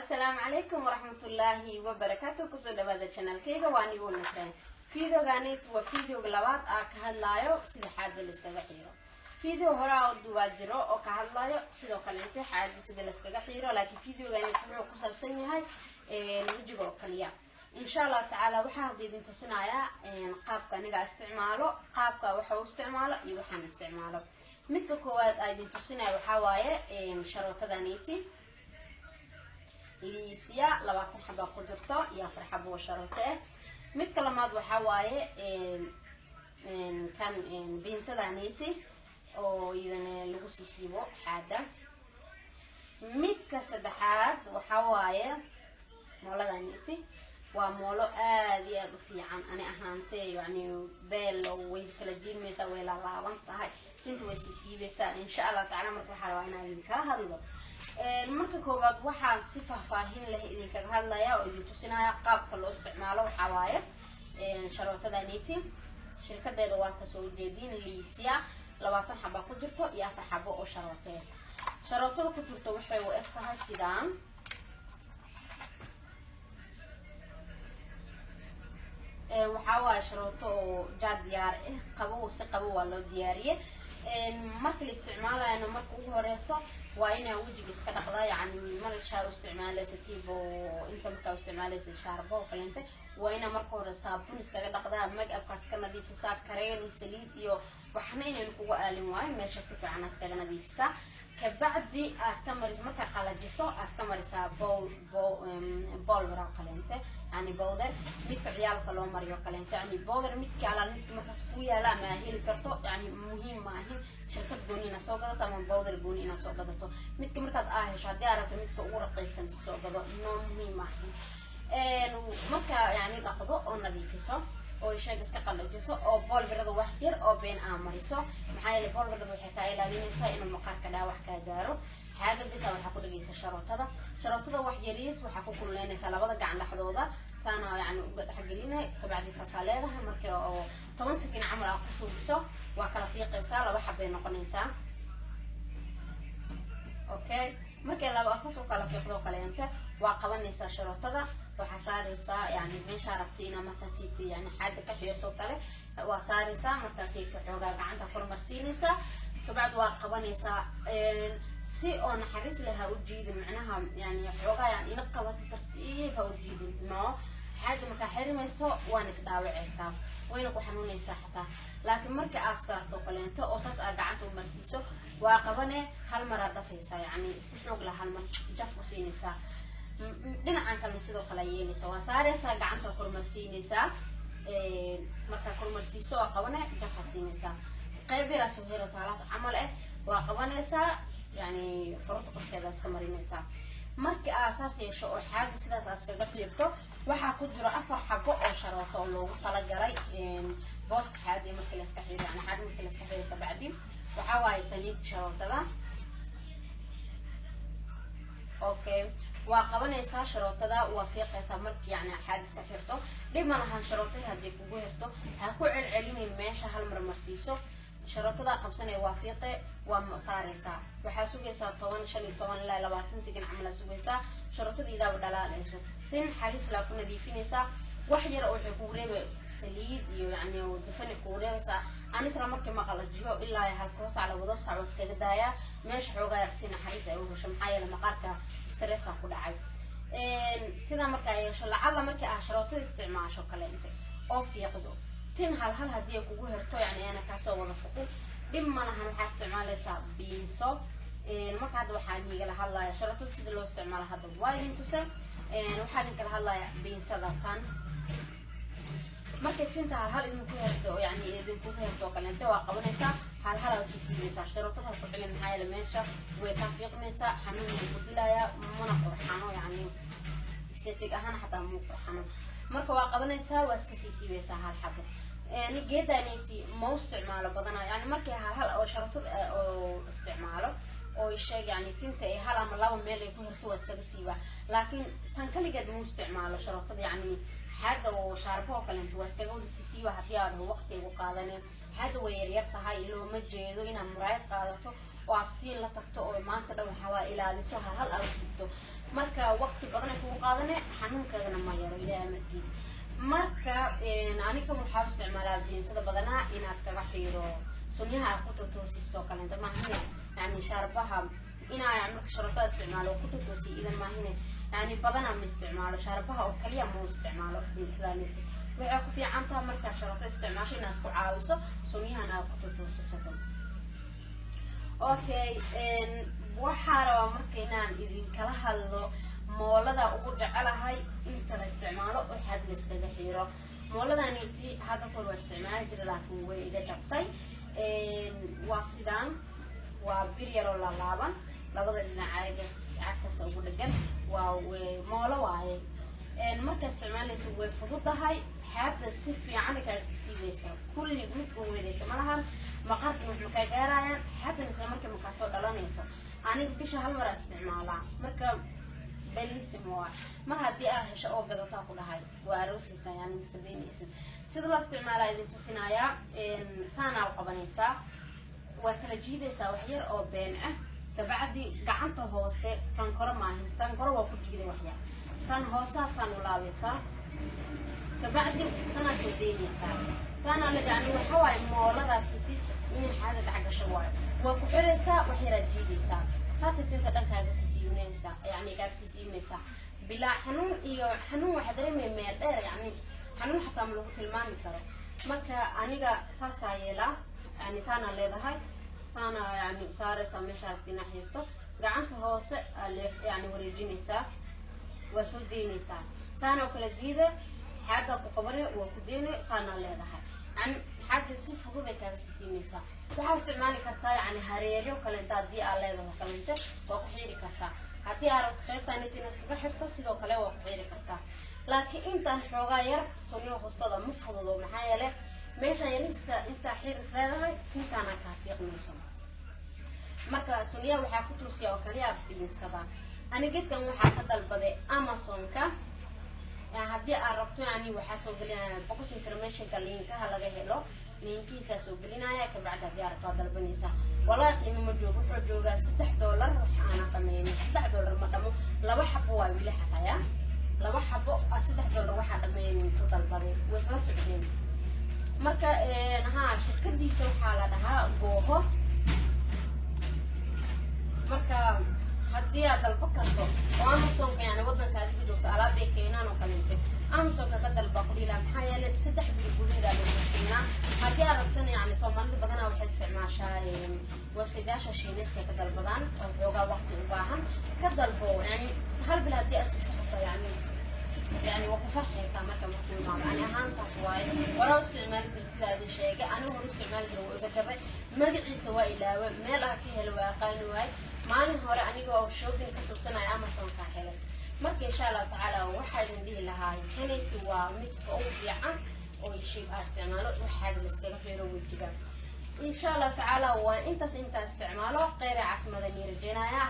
السلام عليكم ورحمة الله وبركاته. كسو دبادة channel كيغا واني قول نسرين فيديو غانيت وفيديو غلوات كهدلايو سيدا حاد لسكاغا حيرو فيديو هراء دوادجرو او كهدلايو سيدو كالنتي حاد سيدا لسكاغا حيرو لكن فيديو غانيت وحو كسابسن يهي نوجيغو كاليا إن شاء الله تعالى waxaa diidin tusinaya qaabka aniga isticmaalo qaabka waxa uu isticmaalo iyo waxaan isticmaalo midka koowaad ay diidin tusinaya waxa waaye sharootadaniti liisiya 20 xabo ku jirto iyo 4 xabo sharoote midka labaad waxa waaye kan biinsadaniti oo idin lagu siisibo xaada midka saddexaad waxa waaye mooladaniti ومولو آدي أدو في عن أنا أهانتي يعني بيل ويكلا جين ميسا ويلا لابن تاعي تنت ويسيسي بيسا إن شاء الله تعالى مركب حلوينا إذنك هذا المركب كوباد وحا صفة فاهين له إذنك هذا يا وإذن تسينا قاب كله استعماله وحوايا شروطة دانيتي شركة دوات سوي جديد ليسيا لواتن حبا كجرتو يا فرحبو أو شروطة شروطة كجرتو وحي وإفتها سيدان وحاول شروطه جاد ديار قبو سقبو ولا دياريه marka la isticmaalayo marka ugu horeyso waa in wajiga iska dhaqda yani marka shaa isticmaalaysa tiibo inta marka isticmaalaysa shaarbo qalinte waa in marka hore saabun iska dhaqda magabkaas ka nadiifisa kareen saliid iyo waxna inaan kugu aalin waay meesha si fiican iska nadiifisa kabacdi askamarisa marka qalajiso askamarisa bowl wara qalinte yani bowder midka ciyaalka loo mariyo qalinte yani bowder midka ala marka isku yaala ma heli karto yani muhiim ma ahin shirkad goonina soo gadato ama bowder goonina soo gadato midka markaas hesho hadii aad rabto midka ugu raqiisan soo gado no muhiim ma ahin marka yani dhaqdo oo nadiifiso oo shayga iska qalajiso oo boolberada wax yar oo been amariso maxaa yeelay boolberada waxay ka ilaalinaysaa inuu maqaarka dhaawac ka gaaro hada bisa waxa ku dhageysa sharootada wax yariis waxa ku kulleynaysa labada gacan dhaxdooda saana yani uga dhaxgelinay kabacdi saaleedaha markii oo 10 sakin amal ah ku suubiso waa kala fiiqaysaa laba xabay noqonaysaa okay markii laba asaas oo kala fiiqdo kale inta waa qabanaysaa sharootada waxa saaraysaa yani meesha rabtiina marka siiti yani xaada ka xiyirto kale waa saaraysaa marka siiti xoogaa gacanta kormarsiinaysaa kabacdi waa qabanaysaa si oo naxariis laha u jiidin macnaha yani xoogaa yani ina qabato tartiib ha u jiidin no xaada marka xirimayso waan isdaawacaysaa wayna ku xanuunaysaa xataa laakiin marka aad saarto kaleento oo saas aad gacanta u marsiiso waa qabane hal mar aad dafaysaa yani si xoog la hal mar jaf u siinaysaa dhinacan kale sidoo kale yeelaysaa waa saaraysaa gacanta kormarsiinaysaa marka kormarsiiso oo qabane jaf siinaysaa qayb yar soo helaysaa halaas camal waa qabanaysaa yani farta qorteeda iska marinaysaa marka asaas yeesho oo xaada sidaas iskaga fiirto waxa ku jira 4 xabo oo sharooto oo loogu talagalay boost xaada marka la iska xiro yani xaada marka la iska xiro kabacdi waxa waaye taniid sharootada okay waa qabanaysaa sharootada waa fiiqaysaa markii yani xaadis ka xirto dhib ma lahan sharootada hadii kugu xirto ha ku celcelinin meesha hal mar marsiiso sharootada qabsanay waa fiiqe waa saaraysaa waxa sugaysaa 15 ilaa 20 sakin amal sugaysaa sharootada idaab dhalaalayso sin xariis la ku nadiifinaysaa wax yar oo wuxuu ku reebay saliid iyo yani dufan ku reebaysaa anisla markii ma qalajiyo ilaa hal koos ala wado saac iskaga daaya meesha xoogaa yarsiin xariis ay u hesho maxaa yeelay maqaarka stress ku dhacay sida marka ay yeesho lacala markii aad sharootada isticmaasho kale inta oo fiiqdo tin hal hadii kugu herto yani ana ka soo wada fuqo dhib ma lahan waxa isticmaalaysaa biinso marka hadda waxaan iiga la hadlayaa sharootada sida loo isticmaalo hadda waa in tusan waxaan kala hadlayaa biinsada tan marka tinta hal idin ku herto yani idin ku herto kale inta waa qabanaysaa hal oo siisaysaa sharootada ku xilin maxay la meesha way ka fiiqmaysaa xanuun ugu dilaya mana qurxano yani isteetig ahaan hatta mu qurxano marka waa qabanaysaa waa iska siisaysaa hal xabo يعني جدا نيتي ما استعماله بدنا يعني مركي هلا أو شرطة أو استعماله أو الشيء يعني تنتهي هلا من لو ميل يكون هرتوس كذا سيبه لكن تنكلي قد مو استعماله شرطة يعني حدا وشاربه كلام توس كذا سيبه هتيار وقت وقادني حدا ويريت هاي لو مجيدو إن مرايق قادته وعفتين لا تقطع ما أنت لو حوا إلى لسوها هل أو سبته مركا وقت بدنا يكون قادنا حنون كذا ما يرى إلى مركز مركا أنا كمحاول استعمالها بينسد بدنا إناس كغحيرو سنيها كتر توسي ستوك لأن ما هنا يعني شاربها إنا يعمل شرطة استعماله كتر توسي إذا ما هنا يعني بدنا من استعماله شاربها أو كليا مو استعماله بالإسلاميتي وعقو في عمتها مركا شرطة استعمال شيء ناس كعاوسة سنيها أنا كتر توسي ستوك أوكي وحارة مركينان إذن كلا هالو مولدا أقول على هاي أنت الاستعماله وحد لسه حيرة مولدا نيتي هذا كله استعمال جل لكن وإذا جبتي وصدام وبرير ولا لابن لابد إن عكس أقول لك ومولا واي مركز استعمال يسوي فضوط هاي حتى السيف يعني كسيسيبيسا كل يوم ويديس مالها مقر مكجارا حتى نسمع مركز مكاسور دلانيسو أنا بيش هالمرة استعمالها مركز بلسموا ما هدي أهش أو قد تأكل هاي وأروسيسا يعني مستديني سيد الله استعمالها إذا تسينايا سنة وقبنيسا وكل جيدة وحير أو بينه كبعدي قعنته هوسة تنكر معهم تنكر وكل جيدة وحير تن هوسة سنة لابسا كبعدي تناسو ديني سنة لجعني وحواي مولدا سيتي إني حاجة حق شوار وكحرسا وحير جيدة خاصة أنت دنك سيسيميسا يعني سيسيميسا بلا حنون إيو حنون وحدري من ميل يعني حنون حتى ملوك المامي كره مركا أنيقا ساسا يلا يعني سانا ليدا هاي سانا يعني صار سامي شارتي ناحيته قعنت هوس يعني وريجينيسا وسودينيسا سانا وكل جديدة حتى بقبري وكديني سانا ليدا هاي يعني حتى يصير فضوضي كاسيسيميسا waxaa isticmaali kartaa yani hareeryo kale inta hadii aad leedahay kalenta waa ku xiiri kartaa hadii aad qaybtan inta iskaga xirto sidoo kale waa ku xiiri kartaa laakiin intaan xoogaa yar soniyo hoostada ma fududo maxaa yeelay meesha yelista inta xiir isleedahay tintaana ka fiiqnayso marka soniya waxaa ku tusiyaa oo kaliya biinsada anigeedkan waxaa ka dalbaday Amazon-ka hadii aad rabto yani waxaa soo gelinaya box information-ka linkaha laga helo لينكيسا سوقلينايا كبعد ديار قادر بنيسا والله قيمة مجوب وحجوجا $6 وحنا قميني $6 ما دمو لو حبوا ويلي حتايا لو حبوا $6 واحد قميني توتال بدي وصل سعودين مركا نها شركة سو حالة ده بوه مركا هدي هذا البكرتو وأمازون يعني وضن كذي بدو على بيكينان وكلمته أمازون كذا البقولي لا محيا لستح بيقولي لا بيكينا هدي أردتني يعني صومالي بدنا وحس استعمال شاي ويب سيداش شينيس كذا البدن وجوجا وقت وباهم كذا البو يعني هل بلادي أسوق يعني وقفر حيسا ما كان مفهوم معه أنا هان صحواي ورا استعمال ترسيل هذا الشيء أنا هو استعمال هو إذا جرب ما قعد سواء إلا ما لاقي هالواقع نواي ما أنا هو أنا جوا شوفين كسوسنا أمازون كحيل مرك إن شاء الله تعالى واحد نديه لها كانت ومت أو عن أو شيء استعماله واحد مسكين في روي كذا إن شاء الله تعالى وأنت استعماله غير عف مدني الجناية